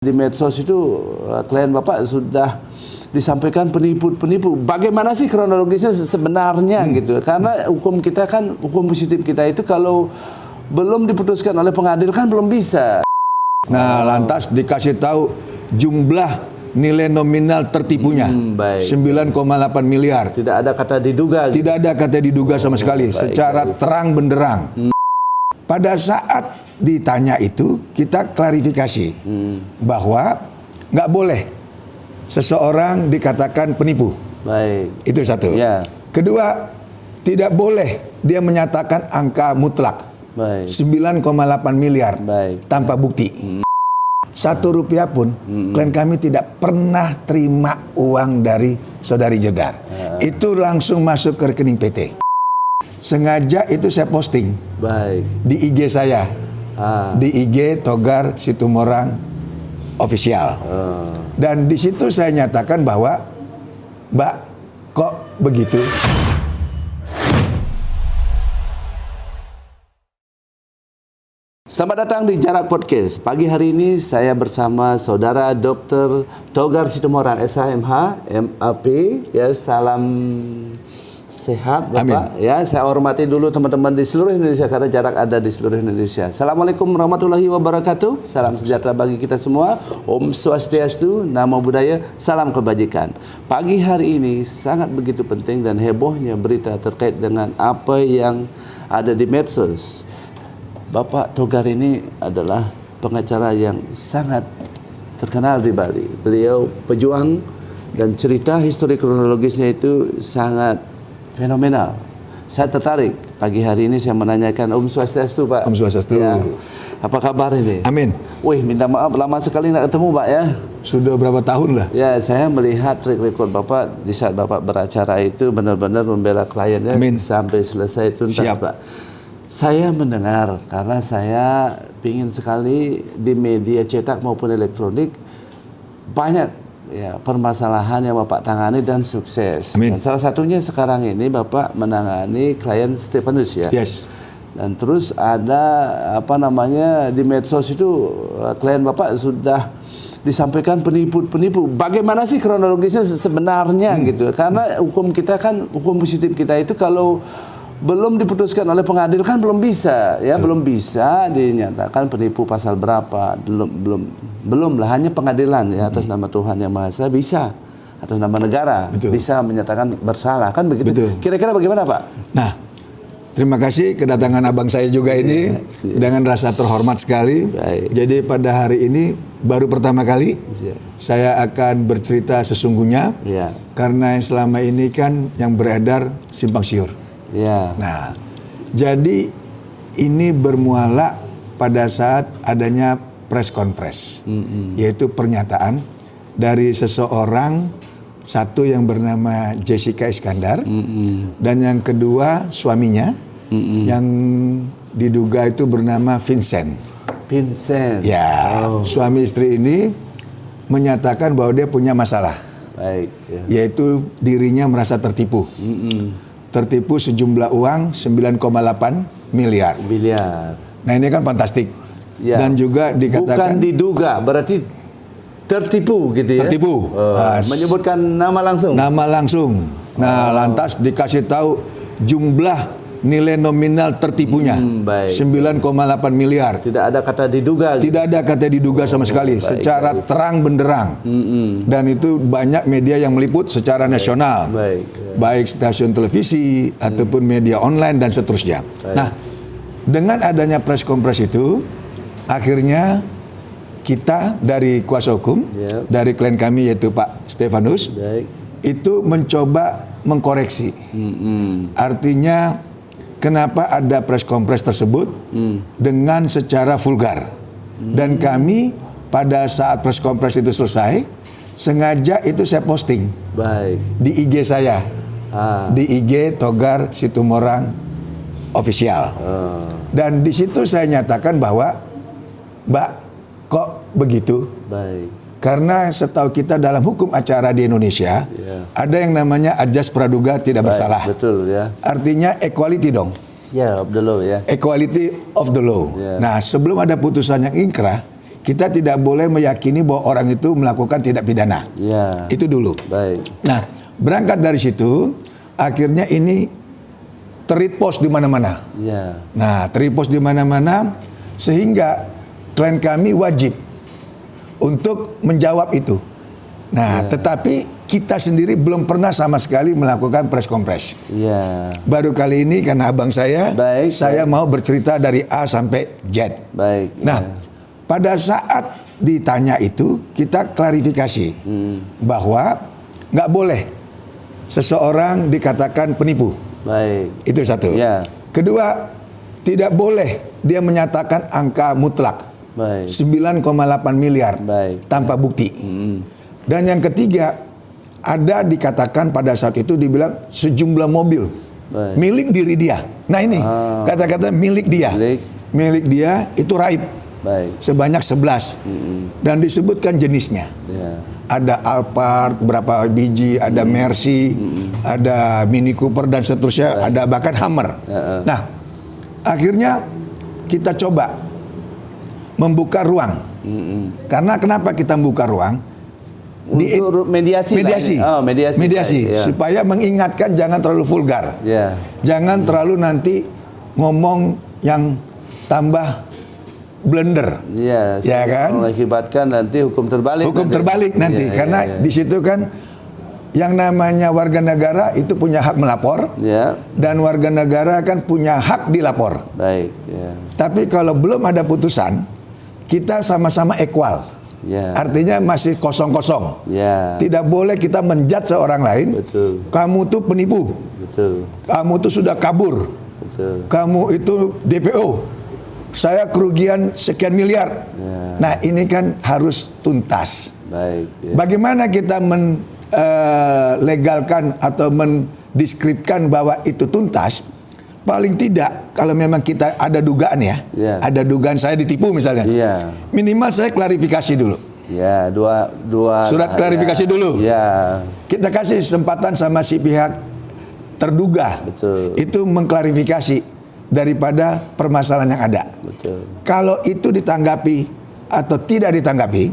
Di medsos itu klien Bapak sudah disampaikan penipu. Bagaimana sih kronologisnya sebenarnya gitu? Karena hukum kita kan, hukum positif kita itu kalau belum diputuskan oleh pengadilan kan belum bisa. Nah, lantas dikasih tahu jumlah nilai nominal tertipunya 9,8 miliar. Tidak ada kata diduga. Tidak ada kata diduga sama sekali, secara terang benderang. Pada saat ditanya itu, kita klarifikasi bahwa nggak boleh seseorang dikatakan penipu. Baik. Itu satu. Ya. Kedua, tidak boleh dia menyatakan angka mutlak. Baik. 9,8 miliar. Baik. Tanpa bukti. Rp1 pun klien kami tidak pernah terima uang dari saudari Jedar. Itu langsung masuk ke rekening PT. Sengaja itu saya posting. Baik. Di IG saya. Di IG Togar Situmorang Official. Dan di situ saya nyatakan bahwa, Mbak, kok begitu? Selamat datang di Jarak Podcast. Pagi hari ini saya bersama Saudara Dr. Togar Situmorang, SHMH, MAP. Ya, salam sehat Bapak. Amin. Ya, saya hormati dulu teman-teman di seluruh Indonesia karena jarak ada di seluruh Indonesia. Assalamualaikum warahmatullahi wabarakatuh. Salam sejahtera bagi kita semua. Om Swastiastu, Namo Buddhaya, salam kebajikan. Pagi hari ini sangat begitu penting dan hebohnya berita terkait dengan apa yang ada di medsos. Bapak Togar ini adalah pengacara yang sangat terkenal di Bali. Beliau pejuang dan cerita histori kronologisnya itu sangat fenomenal. Saya tertarik. Pagi hari ini saya menanyakan Om Swastiastu, Pak. Om Swastiastu. Ya. Apa kabar ini? Amin. Wih, minta maaf lama sekali nggak ketemu, Pak ya. Sudah berapa tahun lah? Ya, saya melihat track record Bapak di saat Bapak beracara itu benar-benar membela kliennya. Amin. Sampai selesai tuntas, siap, Pak. Saya mendengar karena saya ingin sekali di media cetak maupun elektronik banyak ya permasalahan yang Bapak tangani dan sukses. Amin. Dan salah satunya sekarang ini Bapak menangani klien Stefanus ya. Yes. Dan terus ada apa namanya di medsos itu klien Bapak sudah disampaikan penipu. Bagaimana sih kronologisnya sebenarnya gitu? Karena hukum kita kan, hukum positif kita itu kalau belum diputuskan oleh pengadilan kan belum bisa ya, belum bisa dinyatakan penipu pasal berapa, belum lah, hanya pengadilan ya atas nama Tuhan Yang Maha Esa bisa, atas nama negara bisa menyatakan bersalah kan begitu. Kira-kira bagaimana Pak? Nah, terima kasih kedatangan abang saya juga ini dengan rasa terhormat sekali. Jadi pada hari ini baru pertama kali saya akan bercerita sesungguhnya karena selama ini kan yang beredar simpang siur. Ya. Nah, jadi ini bermuara pada saat adanya press conference, yaitu pernyataan dari seseorang, satu yang bernama Jessica Iskandar, dan yang kedua suaminya, yang diduga itu bernama Vincent. Vincent. Ya, suami istri ini menyatakan bahwa dia punya masalah, yaitu dirinya merasa tertipu. Tertipu sejumlah uang 9,8 miliar. Nah, ini kan fantastik. Ya. Dan juga dikatakan bukan diduga, berarti tertipu gitu ya. Tertipu. Menyebutkan nama langsung. Nama langsung. Nah, lantas dikasih tahu jumlah nilai nominal tertipunya 9,8 miliar. Tidak ada kata diduga. Tidak ada kata diduga sama sekali, secara terang benderang. Dan itu banyak media yang meliput secara nasional. Baik stasiun televisi ataupun media online dan seterusnya. Nah, dengan adanya press conference itu, akhirnya kita dari kuasa hukum, dari klien kami yaitu Pak Stefanus, itu mencoba mengkoreksi. Artinya kenapa ada press conference tersebut dengan secara vulgar. Dan kami pada saat press conference itu selesai, sengaja itu saya posting di IG saya. Di IG Togar Situmorang Official. Dan di situ saya nyatakan bahwa, Mbak, kok begitu? Karena setahu kita dalam hukum acara di Indonesia ada yang namanya ajas praduga tidak bersalah. Betul ya. Artinya equality dong. Ya, of the law ya. Equality of the law. Nah, sebelum ada putusan yang ingkrah, kita tidak boleh meyakini bahwa orang itu melakukan tindak pidana. Ya. Itu dulu. Baik. Nah, berangkat dari situ, akhirnya ini terrepost di mana-mana. Ya. Nah, terrepost di mana-mana sehingga klien kami wajib untuk menjawab itu. Nah, tetapi kita sendiri belum pernah sama sekali melakukan press conference. Ya. Baru kali ini karena abang saya, Baik, saya mau bercerita dari A sampai Z. Baik. Nah, pada saat ditanya itu kita klarifikasi bahwa nggak boleh seseorang dikatakan penipu. Baik. Itu satu. Ya. Kedua, tidak boleh dia menyatakan angka mutlak Baik. 9,8 miliar Baik. tanpa bukti. Dan yang ketiga, ada dikatakan pada saat itu dibilang sejumlah mobil Baik. milik diri dia. Nah ini kata-kata milik dia. Milik dia itu raib. Baik. Sebanyak 11. Dan disebutkan jenisnya. Ya. Ada Alphard berapa biji, ada Mercy, ada Mini Cooper dan seterusnya, ada bahkan Hummer. Nah, akhirnya kita coba membuka ruang. Karena kenapa kita membuka ruang? Untuk mediasi. Mediasi ya. supaya mengingatkan jangan terlalu vulgar. Ya. Jangan terlalu nanti ngomong yang tambah blunder. Iya, Ya kan? Mengakibatkan nanti hukum terbalik. Hukum terbalik nanti karena di situ kan yang namanya warga negara itu punya hak melapor. Ya. Dan warga negara kan punya hak dilapor. Baik, ya. Tapi kalau belum ada putusan, kita sama-sama equal. Ya. Artinya masih kosong-kosong. Ya. Tidak boleh kita menjudge seorang lain. Betul. Kamu tuh penipu. Betul. Kamu tuh sudah kabur. Betul. Kamu itu DPO. Saya kerugian sekian miliar. Ya. Nah, ini kan harus tuntas. Baik. Ya. Bagaimana kita legalkan atau mendeskripsikan bahwa itu tuntas? Paling tidak kalau memang kita ada dugaan ya, ada dugaan saya ditipu misalnya, minimal saya klarifikasi dulu. Ya, dua surat klarifikasi dulu. Ya. Kita kasih kesempatan sama si pihak terduga. Betul. Itu mengklarifikasi daripada permasalahan yang ada. Betul. Kalau itu ditanggapi atau tidak ditanggapi,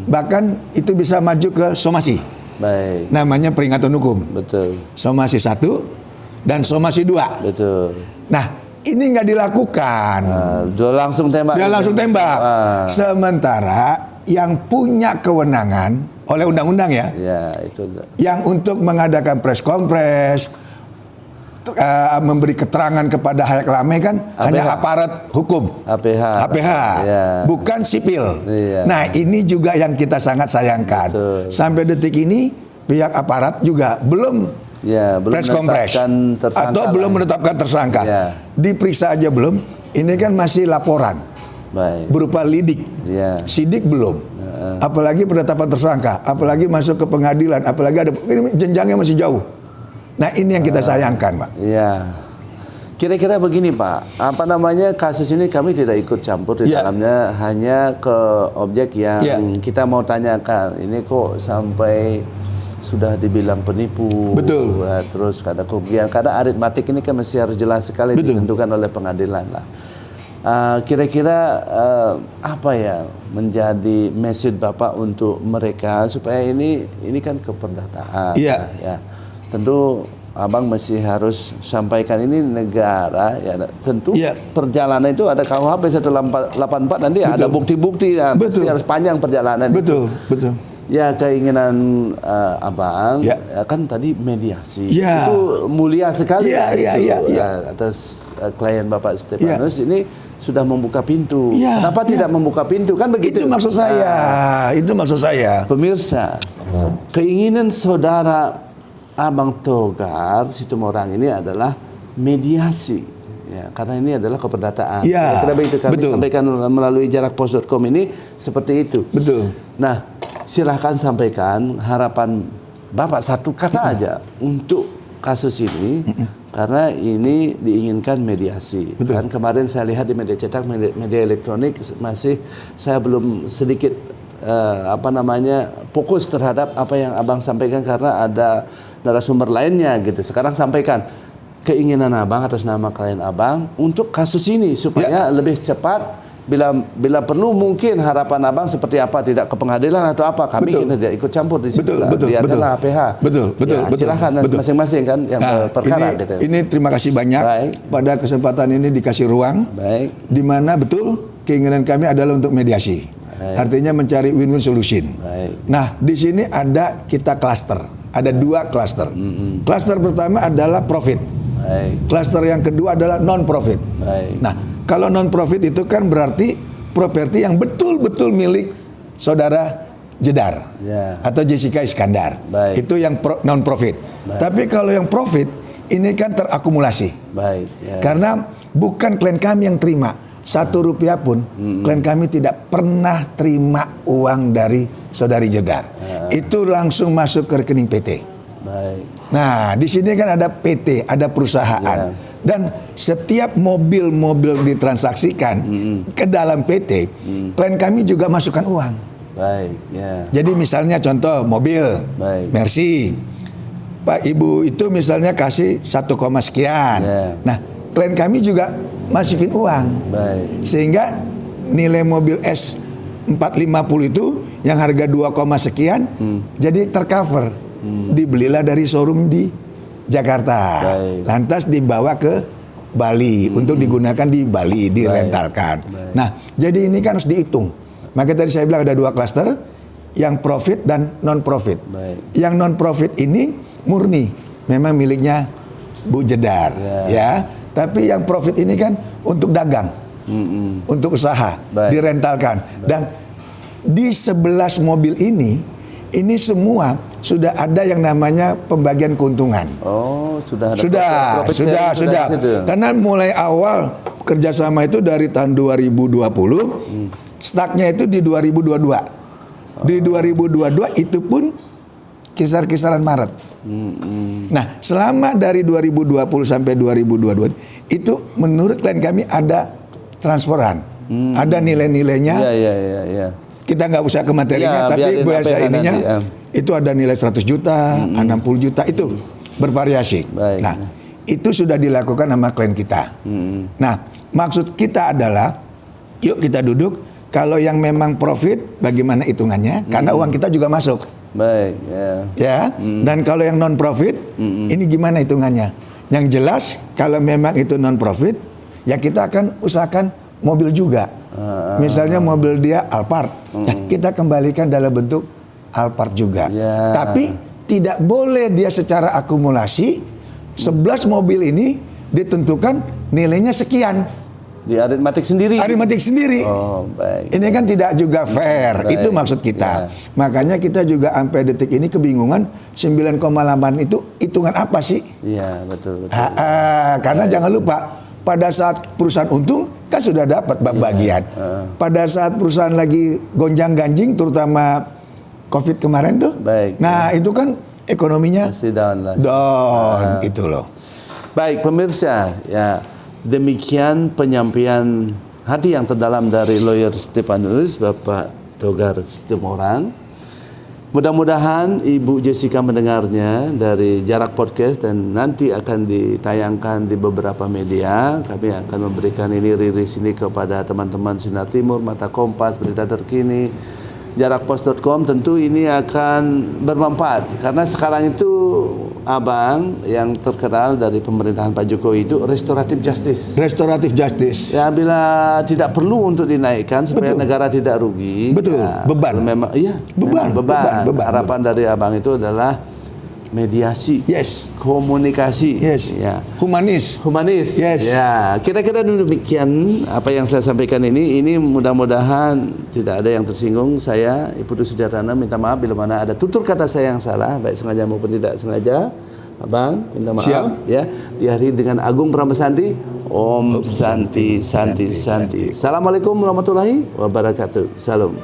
bahkan itu bisa maju ke somasi. Baik. Namanya peringatan hukum. Betul. Somasi 1 dan somasi 2. Betul. Nah, ini nggak dilakukan. Dia langsung tembak. Dia langsung tembak. Sementara yang punya kewenangan oleh undang-undang ya, itu. Yang untuk mengadakan press conference, memberi keterangan kepada halayak ramai kan hanya aparat hukum, APH, bukan sipil. Nah, ini juga yang kita sangat sayangkan. Betul. Sampai detik ini pihak aparat juga belum press conference atau belum menetapkan tersangka. Diperiksa aja belum. Ini kan masih laporan. Baik. Berupa lidik. Sidik belum. Apalagi penetapan tersangka, apalagi masuk ke pengadilan, apalagi ada ini jenjangnya masih jauh. Nah, ini yang kita sayangkan, Pak. Iya. Kira-kira begini, Pak. Apa namanya, kasus ini kami tidak ikut campur di dalamnya, hanya ke objek yang kita mau tanyakan. Ini kok sampai sudah dibilang penipu. Betul. Terus ada kerugian. Karena aritmatik ini kan mesti harus jelas sekali ditentukan oleh pengadilan lah. Kira-kira apa ya menjadi message Bapak untuk mereka supaya ini kan keperdataan. Iya. Ya. Tentu Abang masih harus sampaikan ini negara ya, tentu perjalanan itu ada KUHP 184 nanti ada bukti-bukti ya, pasti harus panjang perjalanan betul. Ya, keinginan Abang kan tadi mediasi itu mulia sekali atas klien Bapak Stefanus ini sudah membuka pintu. Kenapa tidak membuka pintu kan begitu? Itu maksud saya. Pemirsa, keinginan saudara Abang Togar Situmorang ini adalah mediasi. Ya, karena ini adalah keperdataan. Kira-kira begitu kami sampaikan melalui jarakpos.com ini seperti itu. Betul. Nah, silahkan sampaikan harapan Bapak satu kata aja untuk kasus ini, karena ini diinginkan mediasi. Kan kemarin saya lihat di media cetak, media elektronik masih saya belum sedikit fokus terhadap apa yang Abang sampaikan karena ada narasumber lainnya gitu. Sekarang sampaikan keinginan Abang atas nama klien Abang untuk kasus ini supaya lebih cepat bila perlu mungkin harapan abang seperti apa, tidak ke pengadilan atau apa, kami kita tidak ikut campur di situ. Dia adalah PH. Betul. Silakan masing-masing kan yang perkara gitu. Ini terima kasih banyak. Pada kesempatan ini dikasih ruang. Di mana betul keinginan kami adalah untuk mediasi. Artinya mencari win-win solution. Nah, di sini ada kita klaster. Ada 2 klaster. Klaster pertama adalah profit. Klaster yang kedua adalah non-profit. Nah, kalau non-profit itu kan berarti properti yang betul-betul milik saudara Jedar atau Jessica Iskandar. Itu yang non-profit. Tapi kalau yang profit, ini kan terakumulasi. Karena bukan klien kami yang terima. 1 rupiah pun klien kami tidak pernah terima uang dari saudari Jedar. Itu langsung masuk ke rekening PT. Nah, di sini kan ada PT, ada perusahaan. Dan setiap mobil-mobil ditransaksikan ke dalam PT, klien kami juga masukkan uang. Jadi misalnya contoh mobil Mercy, Pak Ibu itu misalnya kasih 1, sekian. Nah, klien kami juga masukin uang. Sehingga nilai mobil S450 itu yang harga 2, sekian jadi tercover. Dibelilah dari showroom di Jakarta. Lantas dibawa ke Bali untuk digunakan di Bali, direntalkan. Nah, jadi ini kan harus dihitung. Maka tadi saya bilang ada 2 klaster, yang profit dan non-profit. Yang non-profit ini murni memang miliknya Bu Jedar, ya. Tapi yang profit ini kan untuk dagang, untuk usaha, direntalkan. Dan di 11 mobil ini semua sudah ada yang namanya pembagian keuntungan. Sudah. Sudah. Karena mulai awal kerjasama itu dari tahun 2020, startnya itu di 2022. Di 2022 itu pun kisar-kisaran Maret. Nah, selama dari 2020 sampai 2022 itu menurut klien kami ada transferan, ada nilai-nilainya. Kita nggak usah ke materinya, tapi biasa ininya itu ada nilai 100 juta, 60 juta itu bervariasi. Nah, itu sudah dilakukan sama klien kita. Nah, maksud kita adalah yuk kita duduk, kalau yang memang profit bagaimana hitungannya, karena uang kita juga masuk. Dan kalau yang non profit ini gimana hitungannya? Yang jelas kalau memang itu non profit, ya kita akan usahakan mobil juga. Misalnya mobil dia Alphard, kita kembalikan dalam bentuk Alphard juga. Tapi tidak boleh dia secara akumulasi 11 mobil ini ditentukan nilainya sekian. Di aritmatik sendiri. Ini kan tidak juga fair. Itu maksud kita. Makanya kita juga sampai detik ini kebingungan 9,8 itu hitungan apa sih? Iya, betul. Karena jangan lupa pada saat perusahaan untung kan sudah dapat bagian. Pada saat perusahaan lagi gonjang-ganjing terutama Covid kemarin tuh. Nah, itu kan ekonominya masih down lah. Itu loh. Baik, pemirsa, ya. Demikian penyampaian hati yang terdalam dari lawyer Stefanus, Bapak Togar Situmorang. Mudah-mudahan Ibu Jessica mendengarnya dari Jarak Podcast dan nanti akan ditayangkan di beberapa media. Kami akan memberikan rilis ini kepada teman-teman Sinar Timur, Mata Kompas, Berita Terkini, jarakpos.com. Tentu ini akan bermanfaat karena sekarang itu abang yang terkenal dari pemerintahan Pak Jokowi itu restoratif justice. Ya, bila tidak perlu untuk dinaikkan supaya negara tidak rugi. Beban. Memang beban. Harapan dari abang itu adalah mediasi, komunikasi, humanis, ya. Kira-kira demikian apa yang saya sampaikan ini mudah-mudahan tidak ada yang tersinggung. Saya Ibu Sudarana minta maaf bila mana ada tutur kata saya yang salah, baik sengaja maupun tidak sengaja. Abang minta maaf. Ya, diakhiri dengan Agung Pramasandi. Om Santi. Assalamualaikum warahmatullahi wabarakatuh. Salam.